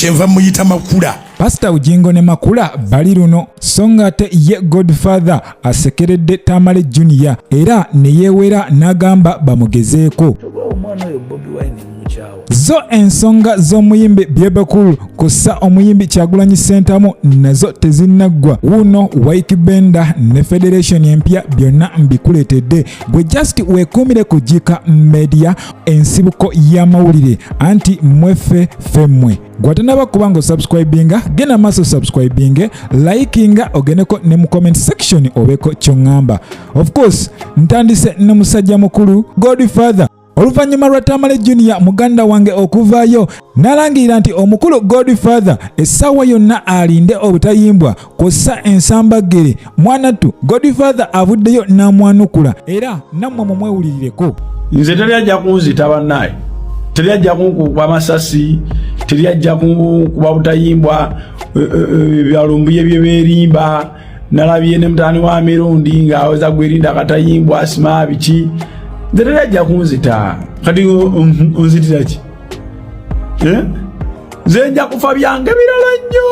kyenva muyita makula. Pastor Bujjingo ne makula bali luno so ng'ate ye Godfather asekeredde Tamale Junior era ne yeewera n'agamba bamugezeeko. Zo ensonga z'omuyimbi byebakulu kussa omuyimbi Kyagulanyi Ssentamu nazo tezinnaggwa. Wuno Waikibenda ne Federation empya byonna mbikuleetedde. Gwe just weekuumire ku Jika Media ensibuko y'amawulire anti mweffe femmwe. Gwatanaba kubanga osubscribinga genda maaso subscribinge likinga ogeneko ne mu comment section obeko kyongamba. Of course ntandise ne musajja mukulu Godfather oluvannyuma lwa Tamale Junior muganda wange okuvaayo n'alangira nti omukulu Godfather essaawa yonna alinde obutayimbwa kossa ensambagere mwanattu Godfather avuddeyo n'amwanukula era nammwe mumwewulirireko. Nze teri ajja kunzita bannaye, teri ajja kunkuba amasasi, teri ajja kuba butayimbwa byalumbuye bye beerimba. Nalabye ne mutaani wa mirundi ng'aweza gwerinda akatayimbwa asima biki. Nze teri ajja kunzita kati onzitira ki? Nze nja kufa byange birala nnyo.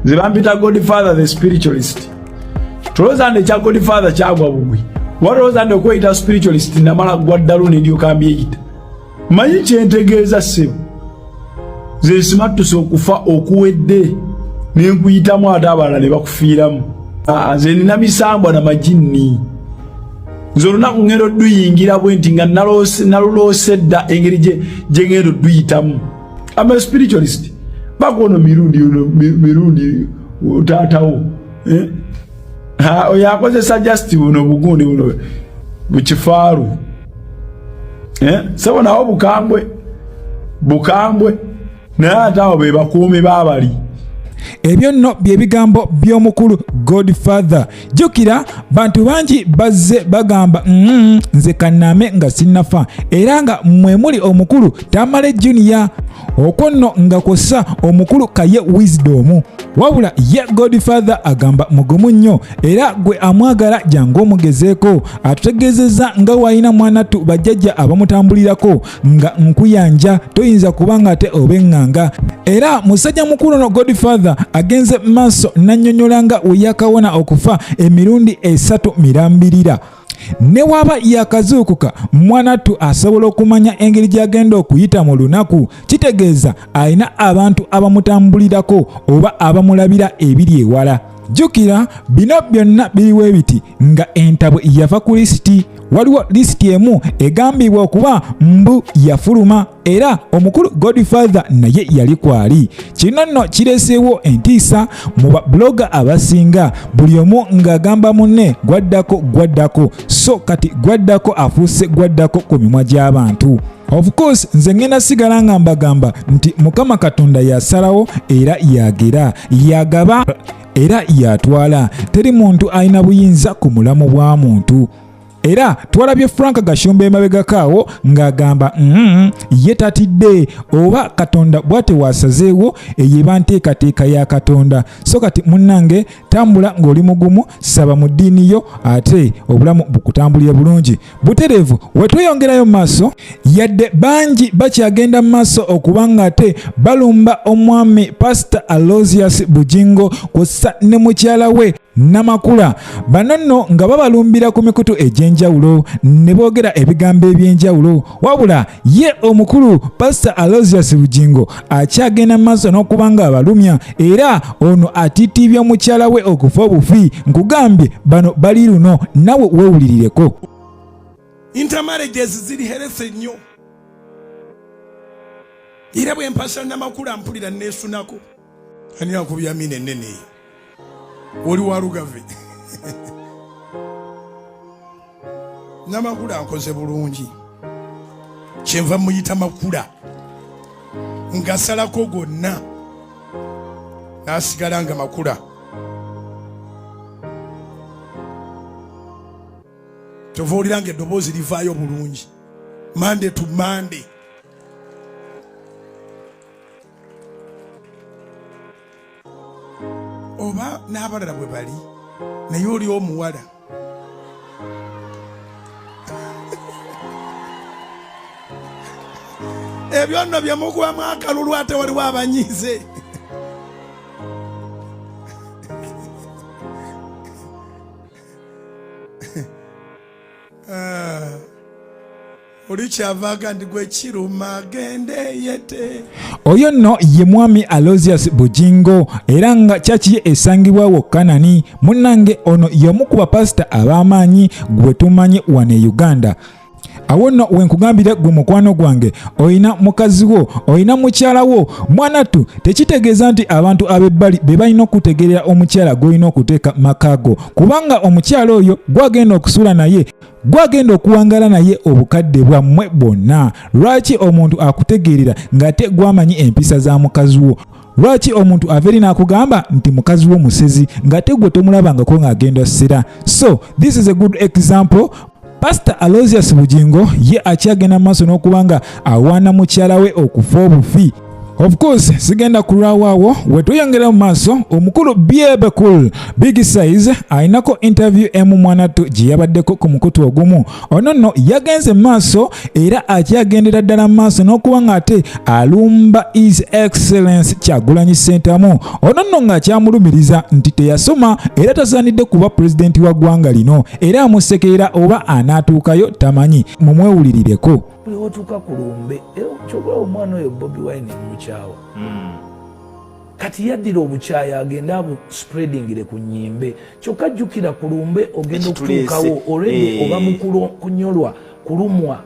Nze bampita Godfather the spiritualist. Tulowooza nti ekya Godfather kyagwa bugwi. Walowooza nti okweyita spiritualist namala gwa ddalu ne ndyoka mbyeyita. Manyi kyentegeeza ssebo. Nze simattusa okufa okuwedde ne nkuyitamu ate abalala ne bakufiiramu. Nze nina misambwa na majinni. Nze olunaku ngenda odduyingira bwe nti nga naluloose dda engeri gye ngenda odduyitamu. I'm a spiritualist. Bakono mirundi taatawo. Oyo akozesa just buno bugundi buno bukifaaru. Sebo nawo bukambwe naye ate awo be bakuumi baabali. Ebyo nno bye bigambo by'omukulu Godfather. Jjukira bantu bangi bazze bagamba nze kanname nga sinnafa era nga mwe muli omukulu Tamale Junior okwo nno nga kossa omukulu Kaye Wisdom. Wabula ye Godfather agamba mugumu nnyo era gwe amwagala jangu omugezeeko. Atutegeezezza nga wayina mwanattu bajjajja abamutambulirako nga nkuyanja toyinza kubanga ate obeŋŋanga. Era musajja mukulu no Godfather agenze maaso nannyonnyola nga we yakawona okufa emirundi 3 mirambirira. Ne waba yakazuukuka mwanattu asobola okumanya engeri gy'agenda okuyita mu lunaku, kitegeeza alina abantu abamutambulirako oba abamulabira ebiri ewala. Jjukira bino byonna biriwo ebiti nga entabwe yava ku lisiti. Waliwo lisiti emu egambibwa okuba mbu yafuluma era omukulu Godfather naye yali kwali. Kino nno kireeseewo entiisa mu babloga abasinga, buli omu ng'agamba munne gwaddako so kati gwaddako afuuse gwaddako ku mimwa gy'abantu. Of course nze ngenda sigala nga mbagamba nti Mukama Katonda yasalawo era yagera yagaba era yatwala. Teri muntu alina buyinza ku mulamu bwa muntu. Era twalabye Frank Gashumba emabegakaawo ng'agamba ye tatidde oba Katonda bwate wasazeewo eyeba nteekateeka ya Katonda. So kati munnange tambula ng'oli mugumu, saba mu ddiini yo ate obulamu bukutambulire bulungi. Butereevu wetweyongerayo mu maaso yadde bangi bakyagenda mu maaso okubanga ate balumba omwami Pastor Aloysius Bujjingo kw'ossa ne mukyala we Namakula. Bano nno nga babalumbira ku mikutu egy'enjawulo ne boogera ebigambo eby'enjawulo. Wabula ye omukulu Pastor Aloysius Bujjingo akyagenda maaso n'okubanga abalumya era ono atiitibya mukyala we okufa obufi. Nkugambye bano bali luno nawe weewulirireko. Intermarriages ziri herese nnyo. Era bwe mpasa Namakula mpulira neesunako. Ani akubya mina ennene eyo. Oli wa Lugave. Namakula nkoze bulungi. Kyenva muyita makula. Ngasalako gonna. Nasigala nga makula. Tovuulira ng'eddoboozi livaayo bulungi. Monday to Monday. Oba n'abalala bwe bali naye oli omuwala. ebyo nno bye mukubamu akalulu ate waliwo abanyiize. Oli kyavaga ndi gwe kiruma gende yete. Oyo nno ye mwami Aloysius Bujjingo era nga kyaki ye esangibwawo Kanani. Munnange ono y'omu ku bapasita ab'amaanyi gwe tumanyi wano e Uganda. Awo nno wenkugambire gwe mukwano gwange, oyina mukazi wo, oyina mukyala wo, mwanatu tekitegeeza nti abantu ab'ebbali be balina okutegerera omukyala gw'olina okuteeka makaago, kubanga omukyala oyo gwagenda okusula naye, gwagenda okuwangala naye obukadde bwammwe bwonna. Lwaki omuntu akutegeerera ng'ate gwamanyi empisa za mukazi wo? Lwaki omuntu averi n'akugamba nti mukazi wo musezi ng'ate gwe tomulabangako ng'agenda ssera? So this is a good example. Pastor Aloysius Bujjingo ye akyagenda maaso n'okubanga awaana mukyala we okufa obufi. Of course sigenda kulwawaawo wetuyongera mu maaso omukulu Bakyekoze Big Size ayinako interview emu mwanatu gye yabaddeko ku mukutu ogumu. Ono nno yagenze maaso era akyagendera ddala maaso n'okuba ng'ate alumba His Excellence Kyagulanyi Ssentamu. Ono nno ng'akyamulumiriza nti teyasoma era tasaanidde kuba pulezidenti wa ggwanga lino era amusekerera oba anaatuukayo tamanyi. Mumwewulirireko. Otuuka ku lumbe kyogera omwana oyo Bobi Wine mukyawa kati yaddira obukyaya agenda abu spreadingire ku nnyimbe kyokka jjukira ku lumbe ogenda okutuukawo already oba kunyolwa kulumwa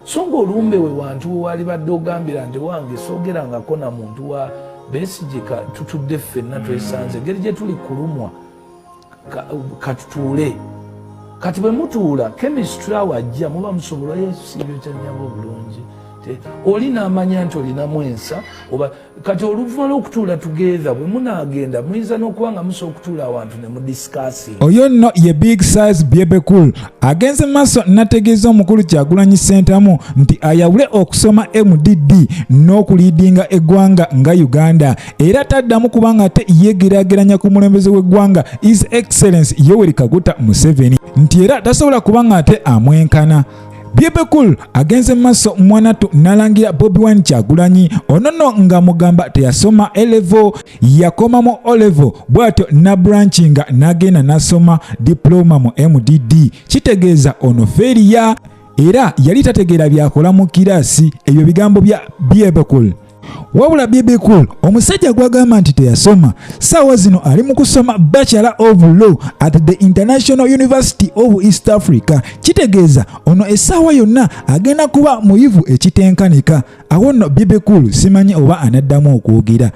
so ng'olumbe we wantu wali badde ogambira nti wange soogerangako na muntu wa Besigye tutudde ffenna twesanze engeri gye tuli kulumwa katutuule. Kati bwe mutuula chemistry awajja muba musobola yesibyo kyanyabo bulungi oli n'amanya nti olinamu ensa oba kati oluvannyuma lw'okutuula together bwe munaagenda muyinza n'okuba nga musobola okutuula awantu ne mudiscussing. Oyo nno ye Big Size Bakyekoze agenze maaso nategeeza omukulu Kyagulanyi Ssentamu nti ayawule okusoma MDD n'okuliidinga eggwanga nga Uganda era taddamu kubanga ate yegeraageranya ku mulembeze w'eggwanga His Excellence Yoweri Kaguta Museveni nti era tasobola kubanga ate amwenkana. Bakyekoze agenze maaso mwanatu nalangira Bobi Wine Kyagulanyi ono nno nga mugamba teyasoma A-level yakomamu O-level bw'atyo na branchinga n'agenda n'asoma diploma mu MDD kitegeeza ono feriya era yali tategeera byakola mu kiraasi. Ebyo bigambo bya Bakyekoze. Wabula Bakyekoze omusajja gwagamba nti teyasoma ssaawa zino ali mu kusoma Bachelor of Law at the International University of East Africa. Kitegeeza ono essaawa yonna agenda kuba muyivu ekitenkanika. Awo nno Bakyekoze simanyi oba anaddamu okwogera.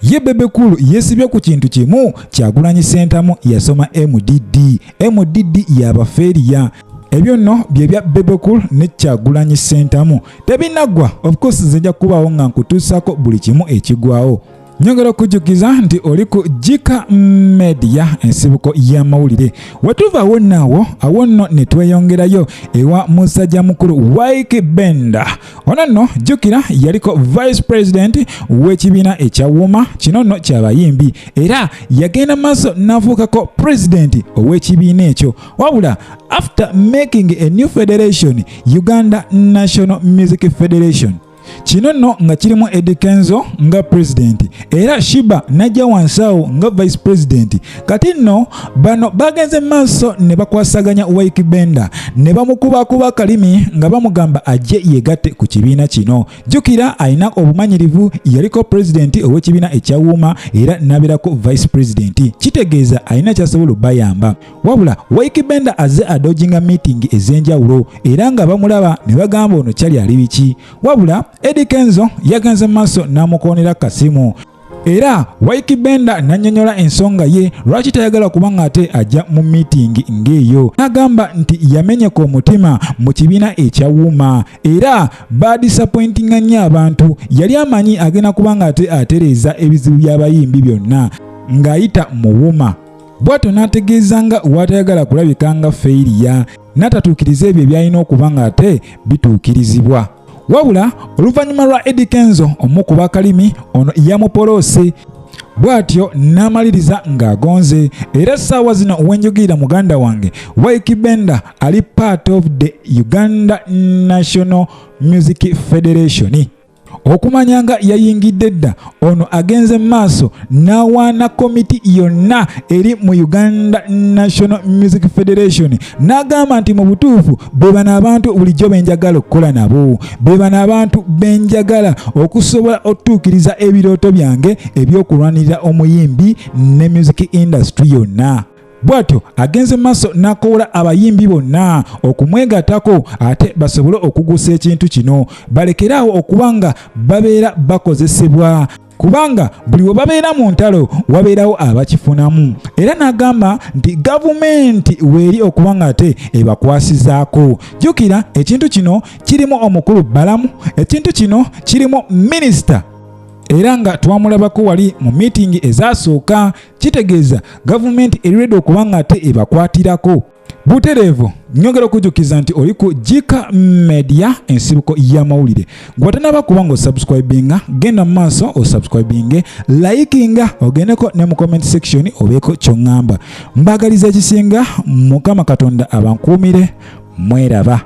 Ye Bakyekoze yeesibye ku kintu kimu, Kyagulanyi Ssentamu yasoma MDD. MDD y'abafeeriya. Ebyo nno bye bya Bakyekoze ne Kyagulanyi Ssentamu. Tebinaggwa, of course zijja kubaawo nga nkutuusako buli kimu ekigwawo. Nyongera okujjukiza nti oli ku Jika Media ensibuko y'amawulire. Wetuva naawo awo nno ne tweyongerayo ewa musajja mukulu Wakibenda. Ono nno jjukira yaliko Vice President w'ekibiina ekyawuma kino nno ky'abayimbi era yagenda maaso n'afuukako President ow'ekibiina ekyo. Wabula after making a new federation, Uganda National Music Federation, kino nno nga kirimu Eddie Kenzo nga president era Shiba najja wansawo nga vice president. Kati nno bano bagenze maaso ne bakwasaganya Wakibenda ne bamukubakuba kalimi nga bamugamba ajje yegatte ku kibiina kino. Jjukira alina obumanyirivu yaliko president ow'ekibiina ekyawuma era n'abeerako vice president. Kitegeeza alina kyasobola bayamba. Wabula Wakibenda azze adojinga meeting ez'enjawulo era nga bamulaba ne bagamba ono kyali ali biki. Wabula Eddie Kenzo yagenze maaso n'amukoonera kasimu era Wakibenda n'annyonnyola ensonga ye lwaki tayagala kubanga ate ajja mu meeting ng'eyo. N'agamba nti yamenyeka omutima mu kibiina ekyawuma era badisappointinga nnyo abantu. Yali amanyi agenda kubanga ate atereeza ebizibu by'abayimbi byonna ng'ayita mu wuma. Bw'atyo n'ategeeza nga watayagala kulabika nga feeriya n'atatuukiriza ebyo byalina okuba nga ate bituukirizibwa. Wabula oluvannyuma lwa Eddie Kenzo omukuba kalimi ono yamupoloose. Bw'atyo n'amaliriza ng'agonze era ssaawa zino wenjogera muganda wange Wakibenda ali part of the Uganda National Music Federation. okumanyanga yayingidde dda ono agenze maaso n'awaana komiti yonna eri mu Uganda National Music Federation n'agamba nti mu butuufu be bano abantu bulijjo benjagala okukola nabo, be bano abantu benjagala okusobola otuukiriza ebirooto byange ebyokulwanirira omuyimbi ne music industry yonna. Bwatyo agenze maaso n'akoola abayimbi bonna okumwegatako ate basobole okugusa ekintu kino, balekeraawo okubanga babeera bakozesebwa, kubanga buli we babeera mu ntalo wabeerawo abakifunamu. Era n'agamba nti gavumenti weeri okubanga ate ebakwasizaako. Jjukira ekintu kino kirimu omukulu balamu, ekintu kino kirimu minisita, era nga twamulabako wali mu meeting ezasooka, kitegeeza gavumenti eriredde okubanga ate ebakwatirako. Butereevu nyongera okujjukiza nti oli ku Jika Media, ensibuko y'amawulire. Gwatanaba kubanga osubscribinga, genda mu maaso osubscribinge, likinga, ogendeko ne mu comment section obeeko ky'oŋŋamba. Mbagaliza ekisinga, Mukama Katonda abankuumire, mweraba.